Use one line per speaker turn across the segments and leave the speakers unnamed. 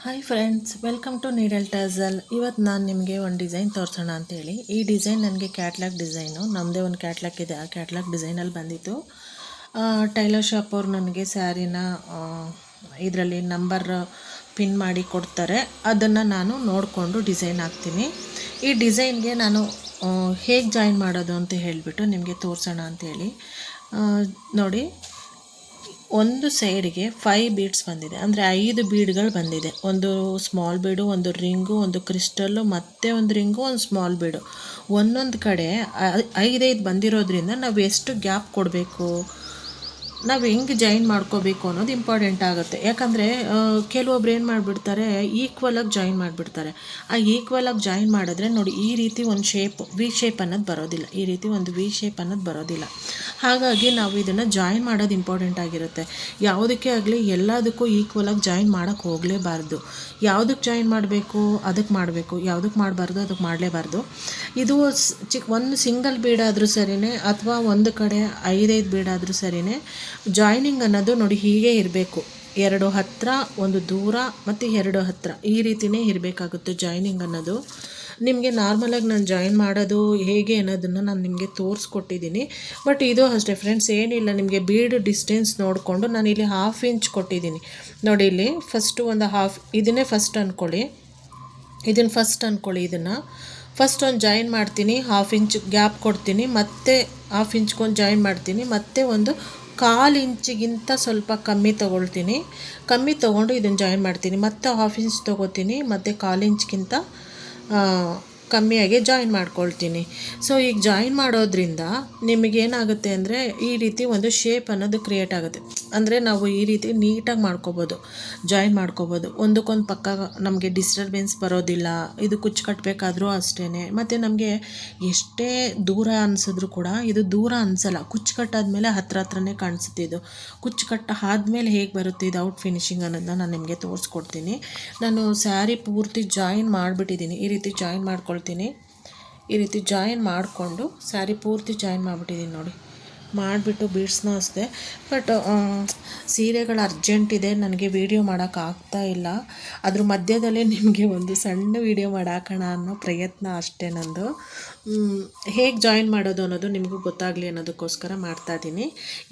Hi friends, welcome to Needle Tazzle. ಇವತ್ತು ನಾನು ನಿಮಗೆ ಒಂದು ಡಿಸೈನ್ ತೋರಿಸೋಣ ಅಂತೇಳಿ. ಈ ಡಿಸೈನ್ ನನಗೆ ಕ್ಯಾಟ್ಲಾಗ್ ಡಿಸೈನು, ನಮ್ಮದೇ ಒಂದು ಕ್ಯಾಟ್ಲಾಗ್ ಇದೆ. ಆ ಕ್ಯಾಟ್ಲಾಗ್ ಡಿಸೈನಲ್ಲಿ ಬಂದಿತ್ತು. ಟೈಲರ್ ಶಾಪ್ ಅವ್ರು ನನಗೆ ಸ್ಯಾರಿನ ಇದರಲ್ಲಿ ನಂಬರ್ ಪಿನ್ ಮಾಡಿ ಕೊಡ್ತಾರೆ. ಅದನ್ನು ನಾನು ನೋಡಿಕೊಂಡು ಡಿಸೈನ್ ಹಾಕ್ತೀನಿ. ಈ ಡಿಸೈನ್ಗೆ ನಾನು ಹೇಗೆ ಜಾಯಿನ್ ಮಾಡೋದು ಅಂತ ಹೇಳಿಬಿಟ್ಟು ನಿಮಗೆ ತೋರಿಸೋಣ ಅಂತೇಳಿ. ನೋಡಿ, ಒಂದು ಸೈಡ್ಗೆ 5 ಬೀಡ್ಸ್ ಬಂದಿದೆ, ಅಂದರೆ 5 ಬೀಡ್ಗಳು ಬಂದಿದೆ. ಒಂದು ಸ್ಮಾಲ್ ಬೀಡು, ಒಂದು ರಿಂಗು, ಒಂದು ಕ್ರಿಸ್ಟಲ್ಲು, ಮತ್ತೆ ಒಂದು ರಿಂಗು, ಒಂದು ಸ್ಮಾಲ್ ಬೀಡು. ಒಂದೊಂದು ಕಡೆ 5 ಬಂದಿರೋದ್ರಿಂದ ನಾವು ಎಷ್ಟು ಗ್ಯಾಪ್ ಕೊಡಬೇಕು, ನಾವು ಹೆಂಗೆ ಜಾಯಿನ್ ಮಾಡ್ಕೋಬೇಕು ಅನ್ನೋದು ಇಂಪಾರ್ಟೆಂಟ್ ಆಗುತ್ತೆ. ಯಾಕಂದರೆ ಕೆಲವೊಬ್ರು ಏನು ಮಾಡಿಬಿಡ್ತಾರೆ, ಈಕ್ವಲಾಗಿ ಜಾಯಿನ್ ಮಾಡಿಬಿಡ್ತಾರೆ. ಆ ಈಕ್ವಲಾಗಿ ಜಾಯಿನ್ ಮಾಡಿದ್ರೆ ನೋಡಿ, ಈ ರೀತಿ ಒಂದು ವಿ ಶೇಪ್ ಅನ್ನೋದು ಬರೋದಿಲ್ಲ. ಈ ರೀತಿ ಒಂದು ವಿ ಶೇಪ್ ಅನ್ನೋದು ಬರೋದಿಲ್ಲ. ಹಾಗಾಗಿ ನಾವು ಇದನ್ನು ಜಾಯಿನ್ ಮಾಡೋದು ಇಂಪಾರ್ಟೆಂಟ್ ಆಗಿರುತ್ತೆ. ಯಾವುದಕ್ಕೆ ಆಗಲಿ ಎಲ್ಲದಕ್ಕೂ ಈಕ್ವಲಾಗಿ ಜಾಯಿನ್ ಮಾಡೋಕ್ಕೆ ಹೋಗಲೇಬಾರ್ದು. ಯಾವುದಕ್ಕೆ ಜಾಯಿನ್ ಮಾಡಬೇಕು ಅದಕ್ಕೆ ಮಾಡಬೇಕು, ಯಾವುದಕ್ಕೆ ಮಾಡಬಾರ್ದು ಅದಕ್ಕೆ ಮಾಡಲೇಬಾರ್ದು. ಇದು ಒಂದು ಸಿಂಗಲ್ ಬೀಡಾದರೂ ಸರಿಯೇ, ಅಥವಾ ಒಂದು ಕಡೆ 5 ಬೀಡಾದರೂ ಸರಿಯೇ, ಜಾಯ್ನಿಂಗ್ ಅನ್ನೋದು ನೋಡಿ ಹೀಗೆ ಇರಬೇಕು. 2 ಹತ್ತಿರ, ಒಂದು ದೂರ, ಮತ್ತು 2 ಹತ್ತಿರ, ಈ ರೀತಿಯೇ ಇರಬೇಕಾಗುತ್ತೆ ಜಾಯ್ನಿಂಗ್ ಅನ್ನೋದು. ನಿಮಗೆ ನಾರ್ಮಲಾಗಿ ನಾನು ಜಾಯಿನ್ ಮಾಡೋದು ಹೇಗೆ ಅನ್ನೋದನ್ನು ನಾನು ನಿಮಗೆ ತೋರಿಸ್ಕೊಟ್ಟಿದ್ದೀನಿ. ಬಟ್ ಇದು ಅಷ್ಟೇ ಫ್ರೆಂಡ್ಸ್, ಏನಿಲ್ಲ, ನಿಮಗೆ ಬೀಡ್ ಡಿಸ್ಟೆನ್ಸ್ ನೋಡಿಕೊಂಡು ನಾನು ಇಲ್ಲಿ 1/2 ಇಂಚ್ ಕೊಟ್ಟಿದ್ದೀನಿ. ನೋಡಿ, ಇಲ್ಲಿ ಫಸ್ಟು ಒಂದು ಇದನ್ನೇ ಫಸ್ಟ್ ಅಂದ್ಕೊಳ್ಳಿ, ಇದನ್ನು ಫಸ್ಟ್ ಒಂದು ಜಾಯಿನ್ ಮಾಡ್ತೀನಿ, 1/2 ಇಂಚ್ ಗ್ಯಾಪ್ ಕೊಡ್ತೀನಿ, ಮತ್ತೆ 1/2 ಇಂಚ್ಗೊಂದು ಜಾಯಿನ್ ಮಾಡ್ತೀನಿ, ಮತ್ತೆ ಒಂದು 1/4 ಇಂಚಿಗಿಂತ ಸ್ವಲ್ಪ ಕಮ್ಮಿ ತೊಗೊಂಡು ಇದನ್ನು ಜಾಯಿನ್ ಮಾಡ್ತೀನಿ, ಮತ್ತೆ 1/2 ಇಂಚ್ ತೊಗೋತೀನಿ, ಮತ್ತು 1/4 ಇಂಚ್ಗಿಂತ ಕಮ್ಮಿಯಾಗಿ ಜಾಯಿನ್ ಮಾಡ್ಕೊಳ್ತೀನಿ. ಸೊ ಈಗ ಜಾಯಿನ್ ಮಾಡೋದ್ರಿಂದ ನಿಮಗೇನಾಗುತ್ತೆ ಅಂದರೆ ಈ ರೀತಿ ಒಂದು ಶೇಪ್ ಅನ್ನೋದು ಕ್ರಿಯೇಟ್ ಆಗುತ್ತೆ. ಅಂದರೆ ನಾವು ಈ ರೀತಿ ನೀಟಾಗಿ ಜಾಯಿನ್ ಮಾಡ್ಕೋಬೋದು. ಒಂದಕ್ಕೊಂದು ಪಕ್ಕ ನಮಗೆ ಡಿಸ್ಟರ್ಬೆನ್ಸ್ ಬರೋದಿಲ್ಲ. ಇದು ಕುಚ್ಚು ಕಟ್ಟಬೇಕಾದ್ರೂ ಅಷ್ಟೇ. ಮತ್ತು ನಮಗೆ ಎಷ್ಟೇ ದೂರ ಅನಿಸಿದ್ರು ಕೂಡ ಇದು ದೂರ ಅನಿಸಲ್ಲ. ಕುಚ್ಚು ಕಟ್ಟಾದ್ಮೇಲೆ ಹತ್ರನೇ ಕಾಣಿಸುತ್ತೆ. ಇದು ಕುಚ್ಚು ಕಟ್ಟ ಆದಮೇಲೆ ಹೇಗೆ ಬರುತ್ತೆ ಇದು ಔಟ್ ಫಿನಿಶಿಂಗ್ ಅನ್ನೋದನ್ನ ನಾನು ನಿಮಗೆ ತೋರಿಸ್ಕೊಡ್ತೀನಿ. ನಾನು ಸ್ಯಾರಿ ಪೂರ್ತಿ ಜಾಯಿನ್ ಮಾಡಿಬಿಟ್ಟಿದ್ದೀನಿ. ಈ ರೀತಿ ಜಾಯಿನ್ ಮಾಡ್ಕೊಳ್ತೀನಿ. ಈ ರೀತಿ ಜಾಯಿನ್ ಮಾಡಿಕೊಂಡು ಸ್ಯಾರಿ ಪೂರ್ತಿ ಜಾಯಿನ್ ಮಾಡಿಬಿಟ್ಟಿದ್ದೀನಿ ನೋಡಿ. ಮಾಡಿಬಿಟ್ಟು ಬೀಡ್ಸ್ನ ಅಷ್ಟೇ. ಬಟ್ ಸೀರೆಗಳು ಅರ್ಜೆಂಟ್ ಇದೆ, ನನಗೆ ವೀಡಿಯೋ ಮಾಡೋಕ್ಕಾಗ್ತಾ ಇಲ್ಲ. ಅದ್ರ ಮಧ್ಯದಲ್ಲೇ ನಿಮಗೆ ಒಂದು ಸಣ್ಣ ವೀಡಿಯೋ ಮಾಡಾಕೋಣ ಅನ್ನೋ ಪ್ರಯತ್ನ ಅಷ್ಟೇ ನಂದು. ಹೇಗೆ ಜಾಯಿನ್ ಮಾಡೋದು ಅನ್ನೋದು ನಿಮಗೂ ಗೊತ್ತಾಗಲಿ ಅನ್ನೋದಕ್ಕೋಸ್ಕರ ಮಾಡ್ತಾಯಿದ್ದೀನಿ.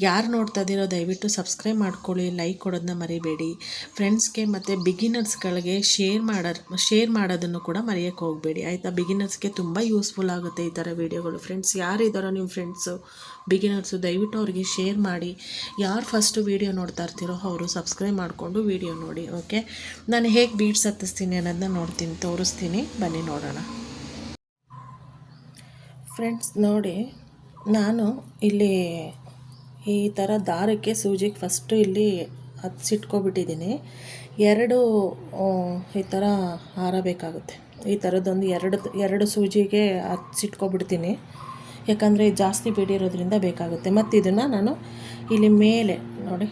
ಯಾರು ನೋಡ್ತಾ ಇದ್ದೀರೋ ದಯವಿಟ್ಟು ಸಬ್ಸ್ಕ್ರೈಬ್ ಮಾಡ್ಕೊಳ್ಳಿ, ಲೈಕ್ ಕೊಡೋದನ್ನ ಮರಿಬೇಡಿ. ಫ್ರೆಂಡ್ಸ್ಗೆ ಮತ್ತು ಬಿಗಿನರ್ಸ್ಗಳಿಗೆ ಶೇರ್ ಮಾಡೋದನ್ನು ಕೂಡ ಮರೆಯೋಕ್ಕೆ ಹೋಗಬೇಡಿ, ಆಯಿತಾ. ಬಿಗಿನರ್ಸ್ಗೆ ತುಂಬ ಯೂಸ್ಫುಲ್ ಆಗುತ್ತೆ ಈ ಥರ ವೀಡಿಯೋಗಳು. ಫ್ರೆಂಡ್ಸ್ ಯಾರಿದ್ದಾರೋ ನಿಮ್ಮ ಫ್ರೆಂಡ್ಸು ಬಿಗಿನರ್ಸು, ದಯವಿಟ್ಟು ಅವ್ರಿಗೆ ಶೇರ್ ಮಾಡಿ. ಯಾರು ಫಸ್ಟು ವೀಡಿಯೋ ನೋಡ್ತಾ ಇರ್ತೀರೋ ಅವರು ಸಬ್ಸ್ಕ್ರೈಬ್ ಮಾಡಿಕೊಂಡು ವೀಡಿಯೋ ನೋಡಿ. ಓಕೆ, ನಾನು ಹೇಗೆ ಬೀಡ್ಸ್ ಹತ್ತಿಸ್ತೀನಿ ಅನ್ನೋದನ್ನ ತೋರಿಸ್ತೀನಿ, ಬನ್ನಿ ನೋಡೋಣ. ಫ್ರೆಂಡ್ಸ್ ನೋಡಿ, ನಾನು ಇಲ್ಲಿ ಈ ಥರ ದಾರಕ್ಕೆ ಸೂಜಿಗೆ ಫಸ್ಟು ಇಲ್ಲಿ ಹತ್ತಿಸಿಟ್ಕೊಬಿಟ್ಟಿದ್ದೀನಿ. 2 ಈ ಥರ ಹಾರ ಬೇಕಾಗುತ್ತೆ. ಈ ಥರದ್ದೊಂದು ಎರಡು ಸೂಜಿಗೆ ಹತ್ತಿಸಿಟ್ಕೊಬಿಡ್ತೀನಿ, ಯಾಕಂದರೆ ಜಾಸ್ತಿ ಬಿಡಿರೋದ್ರಿಂದ ಬೇಕಾಗುತ್ತೆ. ಮತ್ತು ಇದನ್ನು ನಾನು ಇಲ್ಲಿ ಮೇಲೆ ನೋಡಿ,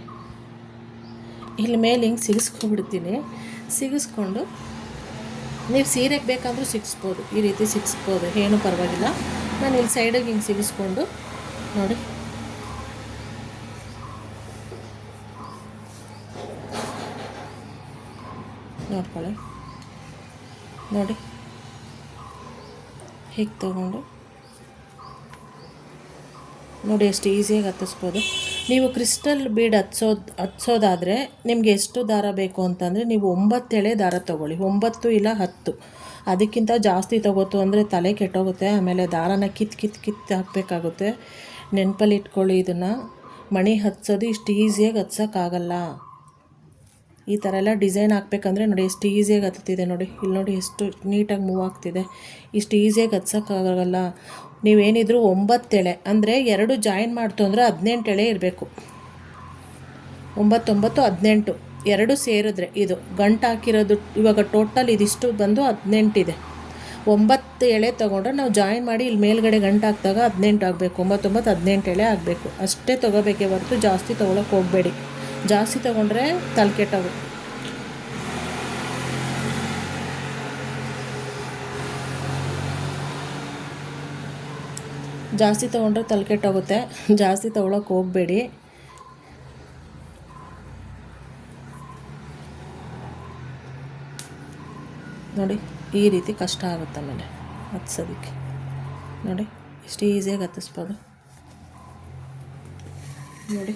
ಇಲ್ಲಿ ಮೇಲೆ ಹಿಂಗೆ ಸಿಗಿಸ್ಕೊಬಿಡ್ತೀನಿ. ಸಿಗಿಸ್ಕೊಂಡು ನೀವು ಸೀರೆಗೆ ಬೇಕಾದರೂ ಸಿಗಿಸ್ಬೋದು, ಈ ರೀತಿ ಸಿಗಿಸ್ಬೋದು, ಏನೂ ಪರವಾಗಿಲ್ಲ. ನಾನು ಇಲ್ಲಿ ಸೈಡಿಗೆ ಹಿಂಗೆ ಸಿಗಿಸ್ಕೊಂಡು ನೋಡಿ, ನೋಡ್ಕೊಳ್ಳಿ ನೋಡಿ, ಹೀಗೆ ತೊಗೊಂಡು ನೋಡಿ ಎಷ್ಟು ಈಸಿಯಾಗಿ ಹತ್ತಿಸ್ಬೋದು. ನೀವು ಕ್ರಿಸ್ಟಲ್ ಬೀಡ್ ಹತ್ಸೋದಾದರೆ ನಿಮಗೆ ಎಷ್ಟು ದಾರ ಬೇಕು ಅಂತಂದರೆ ನೀವು 9 ಎಳೆ ದಾರ ತೊಗೊಳ್ಳಿ. 9 ಇಲ್ಲ 10, ಅದಕ್ಕಿಂತ ಜಾಸ್ತಿ ತೊಗೋತು ಅಂದರೆ ತಲೆ ಕೆಟ್ಟೋಗುತ್ತೆ. ಆಮೇಲೆ ದಾರನ ಕಿತ್ತು ಹಾಕಬೇಕಾಗುತ್ತೆ. ನೆನಪಲ್ಲಿ ಇಟ್ಕೊಳ್ಳಿ, ಇದನ್ನು ಮಣಿ ಹತ್ಸೋದು ಇಷ್ಟು ಈಸಿಯಾಗಿ ಹತ್ಸೋಕ್ಕಾಗಲ್ಲ. ಈ ಥರ ಎಲ್ಲ ಡಿಸೈನ್ ಹಾಕ್ಬೇಕಂದ್ರೆ ನೋಡಿ ಎಷ್ಟು ಈಸಿಯಾಗಿ ಹತ್ತುತ್ತಿದೆ ನೋಡಿ. ಇಲ್ಲಿ ನೋಡಿ ಎಷ್ಟು ನೀಟಾಗಿ ಮೂವ್ ಆಗ್ತಿದೆ. ಇಷ್ಟು ಈಸಿಯಾಗಿ ಹತ್ಸೋಕ್ಕಾಗಲ್ಲ. ನೀವೇನಿದ್ರು 9 ಎಳೆ ಅಂದರೆ 2 ಜಾಯಿನ್ ಮಾಡ್ತು ಅಂದರೆ 18 ಎಳೆ ಇರಬೇಕು. 9, 9, 18 2 ಸೇರಿದ್ರೆ ಇದು ಗಂಟು ಹಾಕಿರೋದು. ಇವಾಗ ಟೋಟಲ್ ಇದಿಷ್ಟು ಬಂದು 18 ಇದೆ. 9 ಎಳೆ ತೊಗೊಂಡ್ರೆ ನಾವು ಜಾಯಿನ್ ಮಾಡಿ ಇಲ್ಲಿ ಮೇಲ್ಗಡೆ ಗಂಟು ಹಾಕಿದಾಗ 18 ಆಗಬೇಕು. 9, 9, 18 ಎಳೆ ಆಗಬೇಕು. ಅಷ್ಟೇ ತೊಗೋಬೇಕೇ ಹೊರತು ಜಾಸ್ತಿ ತೊಗೊಳಕ್ಕೆ ಹೋಗಬೇಡಿ. ಜಾಸ್ತಿ ತೊಗೊಂಡ್ರೆ ತಲೆ ಕೆಟ್ಟೋಗುತ್ತೆ. ಜಾಸ್ತಿ ತೊಗೊಳಕ್ಕೆ ಹೋಗಬೇಡಿ. ನೋಡಿ ಈ ರೀತಿ ಕಷ್ಟ ಆಗುತ್ತೆ ಆಮೇಲೆ ಹತ್ಸೋದಕ್ಕೆ. ನೋಡಿ ಎಷ್ಟು ಈಸಿಯಾಗಿ ಹತ್ತಿಸ್ಬೋದು ನೋಡಿ.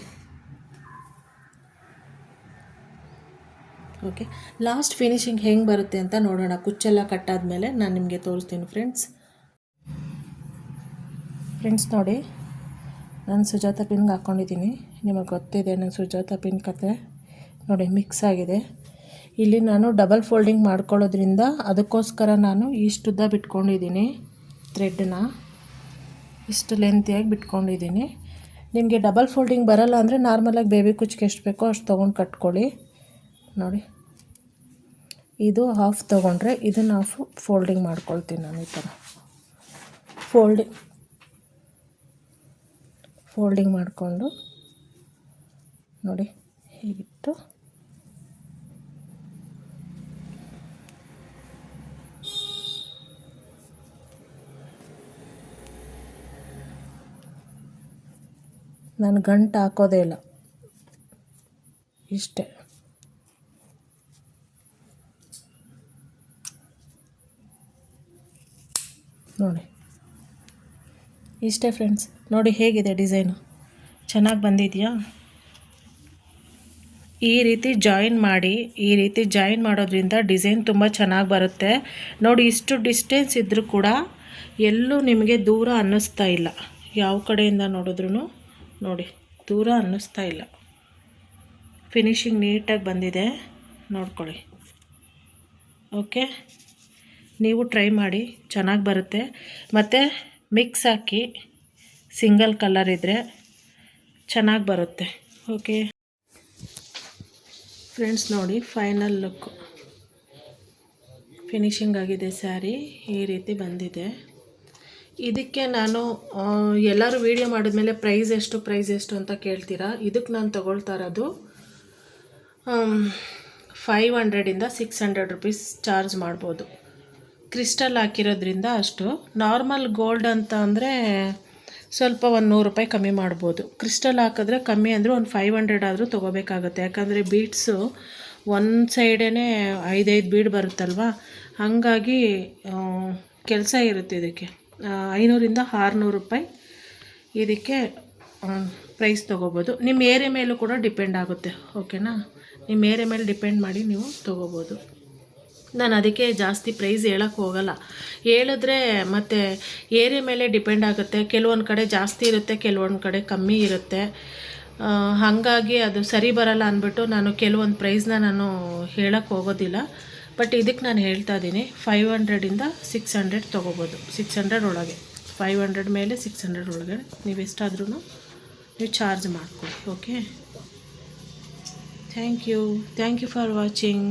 ಓಕೆ, ಲಾಸ್ಟ್ ಫಿನಿಶಿಂಗ್ ಹೆಂಗೆ ಬರುತ್ತೆ ಅಂತ ನೋಡೋಣ. ಕುಚ್ಚೆಲ್ಲ ಕಟ್ಟಾದಮೇಲೆ ನಾನು ನಿಮಗೆ ತೋರಿಸ್ತೀನಿ ಫ್ರೆಂಡ್ಸ್ ನೋಡಿ, ನಾನು ಸುಜಾತ ಪಿನ್ಗೆ ಹಾಕ್ಕೊಂಡಿದ್ದೀನಿ. ನಿಮಗೆ ಗೊತ್ತಿದೆ ನನಗೆ ಸುಜಾತ ಪಿನ್ ಕತೆ. ನೋಡಿ ಮಿಕ್ಸ್ ಆಗಿದೆ. ಇಲ್ಲಿ ನಾನು ಡಬಲ್ ಫೋಲ್ಡಿಂಗ್ ಮಾಡ್ಕೊಳ್ಳೋದ್ರಿಂದ ಅದಕ್ಕೋಸ್ಕರ ನಾನು ಇಷ್ಟು ಉದ್ದ ಬಿಟ್ಕೊಂಡಿದ್ದೀನಿ. ಥ್ರೆಡ್ನ ಇಷ್ಟು ಲೆಂತಿಯಾಗಿ ಬಿಟ್ಕೊಂಡಿದ್ದೀನಿ. ನಿಮಗೆ ಡಬಲ್ ಫೋಲ್ಡಿಂಗ್ ಬರೋಲ್ಲ ಅಂದರೆ ನಾರ್ಮಲಾಗಿ ಬೇಬಿ ಕುಚ್ಚಿಗೆ ಎಷ್ಟು ಬೇಕೋ ಅಷ್ಟು ತೊಗೊಂಡು ಕಟ್ಕೊಳ್ಳಿ. ನೋಡಿ ಇದು ಹಾಫ್ ತೊಗೊಂಡ್ರೆ ಇದನ್ನು ಹಾಫ್ ಫೋಲ್ಡಿಂಗ್ ಮಾಡ್ಕೊಳ್ತೀನಿ ನಾನು. ಈ ಥರ ಫೋಲ್ಡಿಂಗ್ ಮಾಡಿಕೊಂಡು ನೋಡಿ ಹೀಗಿಟ್ಟು ನಾನು ಗಂಟು ಹಾಕೋದೇ ಇಲ್ಲ, ಇಷ್ಟೇ. ನೋಡಿ ಇಷ್ಟೇ ಫ್ರೆಂಡ್ಸ್. ನೋಡಿ ಹೇಗಿದೆ ಡಿಸೈನು, ಚೆನ್ನಾಗಿ ಬಂದಿದೆಯಾ? ಈ ರೀತಿ ಜಾಯಿನ್ ಮಾಡೋದ್ರಿಂದ ಡಿಸೈನ್ ತುಂಬ ಚೆನ್ನಾಗಿ ಬರುತ್ತೆ. ನೋಡಿ ಇಷ್ಟು ಡಿಸ್ಟೆನ್ಸ್ ಇದ್ದರೂ ಕೂಡ ಎಲ್ಲೂ ನಿಮಗೆ ದೂರ ಅನ್ನಿಸ್ತಾ ಇಲ್ಲ. ಯಾವ ಕಡೆಯಿಂದ ನೋಡಿದ್ರೂ ನೋಡಿ ದೂರ ಅನ್ನಿಸ್ತಾ ಇಲ್ಲ. ಫಿನಿಶಿಂಗ್ ನೀಟಾಗಿ ಬಂದಿದೆ, ನೋಡ್ಕೊಳ್ಳಿ. ಓಕೆ, ನೀವು ಟ್ರೈ ಮಾಡಿ, ಚೆನ್ನಾಗಿ ಬರುತ್ತೆ. ಮತ್ತು ಮಿಕ್ಸ್ ಹಾಕಿ ಸಿಂಗಲ್ ಕಲರ್ ಇದ್ದರೆ ಚೆನ್ನಾಗಿ ಬರುತ್ತೆ. ಓಕೆ ಫ್ರೆಂಡ್ಸ್, ನೋಡಿ ಫೈನಲ್ ಲುಕ್ ಫಿನಿಶಿಂಗ್ ಆಗಿದೆ. ಸ್ಯಾರಿ ಈ ರೀತಿ ಬಂದಿದೆ. ಇದಕ್ಕೆ ನಾನು ಎಲ್ಲರೂ ವೀಡಿಯೋ ಮಾಡಿದ್ಮೇಲೆ ಪ್ರೈಸ್ ಎಷ್ಟು ಅಂತ ಕೇಳ್ತೀರಾ. ಇದಕ್ಕೆ ನಾನು ತೊಗೊಳ್ತಾ ಇರೋದು 500 - 600 ರುಪೀಸ್ ಚಾರ್ಜ್ ಮಾಡ್ಬೋದು. ಕ್ರಿಸ್ಟಲ್ ಹಾಕಿರೋದ್ರಿಂದ ಅಷ್ಟು. ನಾರ್ಮಲ್ ಗೋಲ್ಡ್ ಅಂತ ಅಂದರೆ ಸ್ವಲ್ಪ ಒಂದು 100 ರೂಪಾಯಿ ಕಮ್ಮಿ ಮಾಡ್ಬೋದು. ಕ್ರಿಸ್ಟಲ್ ಹಾಕಿದ್ರೆ ಕಮ್ಮಿ ಅಂದರೆ ಒಂದು 500 ಆದರೂ ತೊಗೋಬೇಕಾಗುತ್ತೆ. ಯಾಕಂದರೆ ಬೀಡ್ಸು ಒಂದು ಸೈಡೇ 5 ಬೀಡ್ ಬರುತ್ತಲ್ವ, ಹಾಗಾಗಿ ಕೆಲಸ ಇರುತ್ತೆ. ಇದಕ್ಕೆ 500 - 600 ರೂಪಾಯಿ ಇದಕ್ಕೆ ಪ್ರೈಸ್ ತೊಗೋಬೋದು. ನಿಮ್ಮ ಏರಿಯಾ ಮೇಲೂ ಕೂಡ ಡಿಪೆಂಡ್ ಆಗುತ್ತೆ. ಓಕೆನಾ, ನಿಮ್ಮ ಏರಿಯಾ ಮೇಲೆ ಡಿಪೆಂಡ್ ಮಾಡಿ ನೀವು ತೊಗೋಬೋದು. ನಾನು ಅದಕ್ಕೆ ಜಾಸ್ತಿ ಪ್ರೈಸ್ ಹೇಳೋಕ್ಕೆ ಹೋಗಲ್ಲ. ಹೇಳಿದ್ರೆ ಮತ್ತು ಏರಿಯಾ ಮೇಲೆ ಡಿಪೆಂಡ್ ಆಗುತ್ತೆ. ಕೆಲವೊಂದು ಕಡೆ ಜಾಸ್ತಿ ಇರುತ್ತೆ, ಕೆಲವೊಂದು ಕಡೆ ಕಮ್ಮಿ ಇರುತ್ತೆ. ಹಾಗಾಗಿ ಅದು ಸರಿ ಬರಲ್ಲ ಅಂದ್ಬಿಟ್ಟು ನಾನು ಕೆಲವೊಂದು ಪ್ರೈಸ್ನ ನಾನು ಹೇಳೋಕ್ಕೆ ಹೋಗೋದಿಲ್ಲ. ಬಟ್ ಇದಕ್ಕೆ ನಾನು ಹೇಳ್ತಾ ಇದ್ದೀನಿ 500 - 600 ತೊಗೋಬೋದು. 600 ಒಳಗೆ, 500 ಮೇಲೆ 600 ಒಳಗಡೆ ನೀವು ಎಷ್ಟಾದ್ರೂ ನೀವು ಚಾರ್ಜ್ ಮಾಡ್ಕೊಳ್ಳಿ. Okay, thank you for watching.